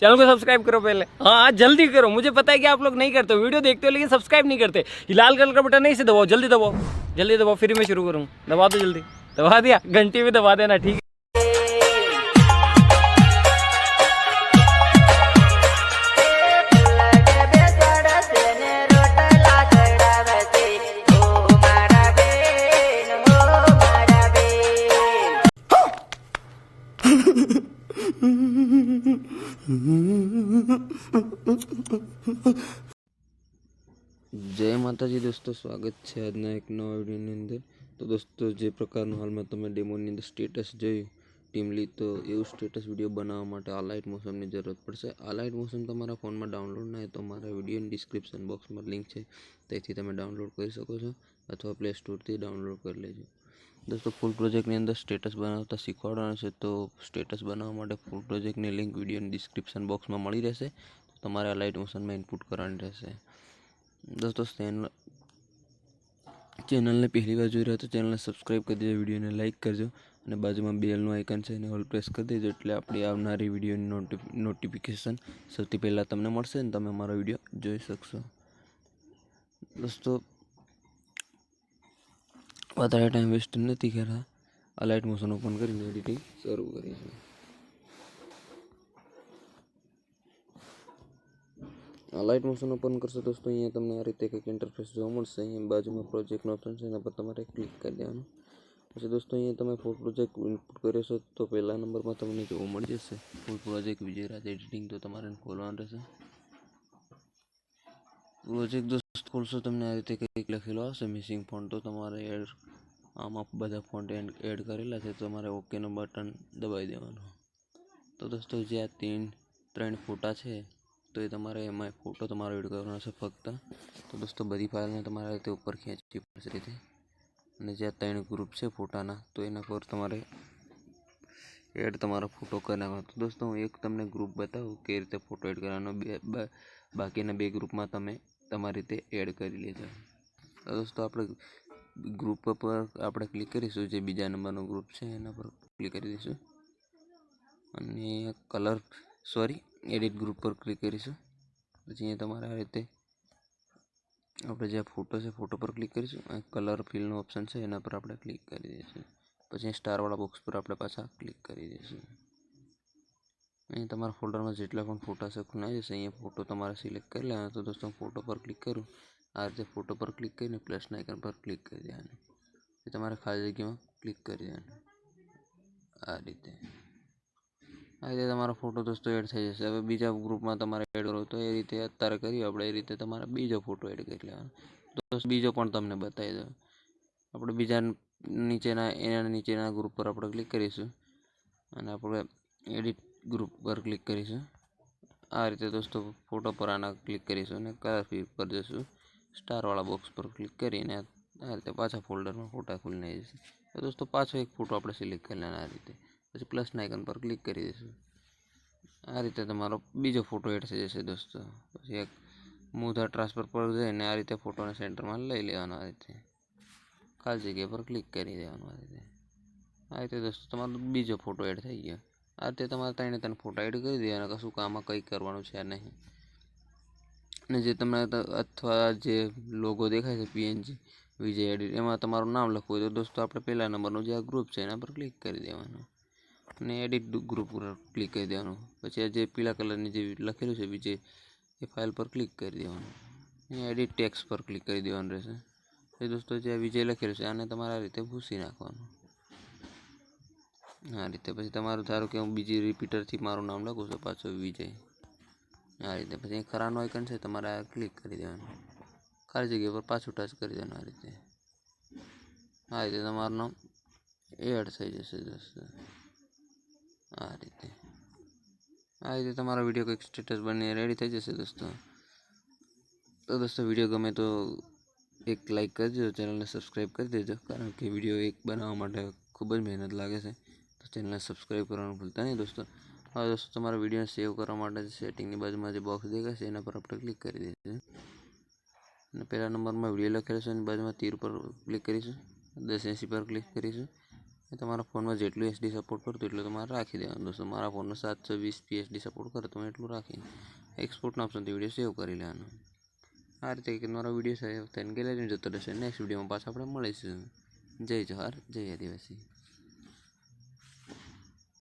Channel को subscribe करो पहले। हाँ जल्दी करो, मुझे पता है कि आप लोग नहीं करते हो, वीडियो देखते हो लेकिन सब्सक्राइब नहीं करते। ये लाल कलर का बटन नहीं, इसे दबाओ, जल्दी दबाओ, जल्दी दबाओ, फिर मैं शुरू करूँ। दबा दो जल्दी, दबा दिया, घंटी भी दबा देना, ठीक है। જય માતાજી દોસ્તો, સ્વાગત છે આજના એક નવા વિડીયોની અંદર। તો દોસ્તો, જે પ્રકારનું હાલમાં તમે ડેમોની અંદર સ્ટેટસ જોયું ટીમલી, તો એવું સ્ટેટસ વિડીયો બનાવવા માટે આ લાઇટ મોશનની જરૂરત પડશે। આ લાઇટ મોશન તમારા ફોનમાં ડાઉનલોડ ના હોય તો મારા વિડીયોની ડિસ્ક્રિપ્શન બોક્સમાં લિંક છે, તેથી તમે ડાઉનલોડ કરી શકો છો અથવા પ્લે સ્ટોરથી ડાઉનલોડ કરી લેજો। દોસ્તો, ફૂલ પ્રોજેક્ટની અંદર સ્ટેટસ બનાવતા શીખવાડવાનું છે, તો સ્ટેટસ બનાવવા માટે ફૂલ પ્રોજેક્ટની લિંક વિડીયોની ડિસ્ક્રિપ્શન બોક્સમાં મળી રહેશે। તમારે આ લાઇટ મોશનમાં ઇનપુટ કરવાની રહેશે। दोस्तों, चैनल ने पहली बार જોઈ રહ્યા તો ચેનલને સબસ્ક્રાઈબ કરી દેજો, વિડીયોને લાઇક કરજો અને બાજુમાં બેલનું આઇકન છે એને ઓલ પ્રેસ કરી દેજો, એટલે આપણી આવનારી વિડીયોની નોટિફિકેશન સૌથી પહેલાં તમને મળશે અને તમે અમારો વિડીયો જોઈ શકશો। દોસ્તો, વધારે ટાઈમ વેસ્ટ નથી કર્યા, આ લાઇટ મોશન ઓપન કરીને એડિટિંગ શરૂ કરીશું। લાઇટ મોશન ઓપન કરશો દોસ્તો, અહીંયા તમને આ રીતે કંઈક ઇન્ટરફેસ જોવા મળશે। અહીંયા બાજુમાં પ્રોજેક્ટનો ઓપ્શન છે, એના પર તમારે ક્લિક કરી દેવાનું। પછી દોસ્તો, અહીંયા તમે ફૂલ પ્રોજેક્ટ ઇનપુટ કર્યો છો તો પહેલા નંબરમાં તમને જોવા મળી જશે ફૂલ પ્રોજેક્ટ વિજયરાજ એડિટિંગ, તો તમારે ખોલવાનું રહેશે। પ્રોજેક્ટ દોસ્ત ખોલશો તમને આ રીતે કંઈક લખેલો આવશે મિસિંગ ફોન્ટ, તો તમારે આમાં બધા ફોન્ટ એડ કરેલા છે, તમારે ઓકેનું બટન દબાવી દેવાનું। તો દોસ્તો, જે આ ત્રણ ફોટા છે તો એ તમારે એમાં ફોટો તમારો એડ કરવાનો છે ફક્ત। તો દોસ્તો, બધી ફાઇલને તમારે તે ઉપર ખેંચવી પડશે રીતે, અને જે આ ત્રણ ગ્રુપ છે ફોટાના, તો એના પર તમારે એડ તમારો ફોટો કરી નાખવાનો। તો દોસ્તો, હું એક તમને ગ્રુપ બતાવું કે રીતે ફોટો એડ કરવાનો, બાકીના બે ગ્રુપમાં તમે તમારી રીતે એડ કરી લેજો। તો દોસ્તો, આપણે ગ્રુપ પર આપણે ક્લિક કરીશું, જે બીજા નંબરનો ગ્રુપ છે એના પર ક્લિક કરી દઈશું અને એડિટ ગ્રુપ પર ક્લિક કરીશું। પછી અહીંયા તમારે આ રીતે આપણે જે ફોટો છે ફોટો પર ક્લિક કરીશું, અને કલર ફિલનો ઓપ્શન છે એના પર આપણે ક્લિક કરી દઈશું। પછી સ્ટારવાળા બોક્સ પર આપણે પાછા ક્લિક કરી દઈશું। અહીં તમારા ફોલ્ડરમાં જેટલા પણ ફોટા છે ખુલાઈ જશે, અહીંયા ફોટો તમારે સિલેક્ટ કરી લેવાનો। તો દોસ્તો, ફોટો પર ક્લિક કરું, આ રીતે ફોટો પર ક્લિક કરીને પ્લસના આઇકન પર ક્લિક કરી દેવાનું, એ તમારે ખાલી જગ્યામાં ક્લિક કરી દેવાનું આ રીતે તમારો ફોટો દોસ્તો એડ થઈ જશે। હવે બીજા ગ્રુપમાં તમારે એડ કરો તો એ રીતે અત્યારે કરીએ આપણે, એ રીતે તમારે બીજો ફોટો એડ કરી લેવાનો। તો બીજો પણ તમને બતાવી દઉં, આપણે બીજા નીચેના ગ્રુપ પર આપણે ક્લિક કરીશું અને આપણે એડિટ ગ્રુપ પર ક્લિક કરીશું। આ રીતે દોસ્તો, ફોટો પર આના ક્લિક કરીશું અને કલર ફિલ પર જશું, સ્ટારવાળા બોક્સ પર ક્લિક કરીને આ રીતે પાછા ફોલ્ડરમાં ફોટા ખુલી જશે। તો દોસ્તો, પાછો એક ફોટો આપણે સિલેક્ટ કરી લેવાનો આ રીતે, પછી પ્લસના આઇકન પર ક્લિક કરી દઈશું। આ રીતે તમારો બીજો ફોટો એડ થઈ જશે દોસ્તો। પછી એક મૂધા ટ્રાન્સફર પર જઈને આ રીતે ફોટોને સેન્ટરમાં લઈ લેવાનો, આ રીતે ખાલી જગ્યા પર ક્લિક કરી દેવાનું આ રીતે દોસ્તો, તમારો બીજો ફોટો એડ થઈ ગયો। આ રીતે તમારે ત્રણ ફોટા એડ કરી દેવાના, કશું આમાં કંઈ કરવાનું છે નહીં। અને જે તમને અથવા જે લોગો દેખાય છે પીએનજી વિજય એડિટ, એમાં તમારું નામ લખવું હોય તો દોસ્તો, આપણે પહેલા નંબરનું જે આ ગ્રુપ છે એના પર ક્લિક કરી દેવાનું અને એડિટ ગ્રુપ પર ક્લિક કરી દેવાનું। પછી આ જે પીળા કલરની જે લખેલું છે વિજય, એ ફાઇલ પર ક્લિક કરી દેવાનું, અહીંયા એડિટ ટેક્સ્ટ પર ક્લિક કરી દેવાનું રહેશે। એ દોસ્તો, જે વિજય લખેલું છે આને તમારે આ રીતે ભૂસી નાખવાનું આ રીતે। પછી તમારું ધારો કે હું બીજી રિપીટરથી મારું નામ લખું છું પાછો વિજય આ રીતે, પછી ખરાનું આઇકન છે તમારે આ ક્લિક કરી દેવાનું, ખાલી જગ્યા પર પાછું ટચ કરી દેવાનું આ રીતે તમારું નામ એડ થઈ જશે દોસ્તો। આ રીતે તમારો વિડીયો કંઈક સ્ટેટસ બની રેડી થઈ જશે દોસ્તો। તો દોસ્તો, વિડીયો ગમે તો એક લાઇક કરી દેજો, ચેનલને સબસ્ક્રાઈબ કરી દેજો, કારણ કે વિડીયો એક બનાવવા માટે ખૂબ જ મહેનત લાગે છે, તો ચેનલને સબસ્ક્રાઈબ કરવાનું ભૂલતા નહીં દોસ્તો। હવે દોસ્તો, તમારા વિડીયોને સેવ કરવા માટે સેટિંગની બાજુમાં જે બોક્સ દેખાશે એના પર આપણે ક્લિક કરી દઈશું અને પહેલા નંબરમાં વિડીયો લખેલો છે એની બાજુમાં તીર પર ક્લિક કરીશું, 1080 પર ક્લિક કરીશું તમારા ફોનમાં જેટલું એસડી સપોર્ટ કરતું એટલું તમારે રાખી દેવાનું દોસ્તો. મારા ફોનમાં 720p એસડી સપોર્ટ કરે તો હું એટલું રાખીને એક્સપોર્ટના ઓપ્શનથી વિડીયો સેવ કરી લેવાનો. આ રીતે કે મારો વિડીયો સેવ થઈને ગેલેરીમાં જતો રહેશે. નેક્સ્ટ વિડીયોમાં પાછા આપણે મળીશું. જય જોહાર, જય આદિવાસી.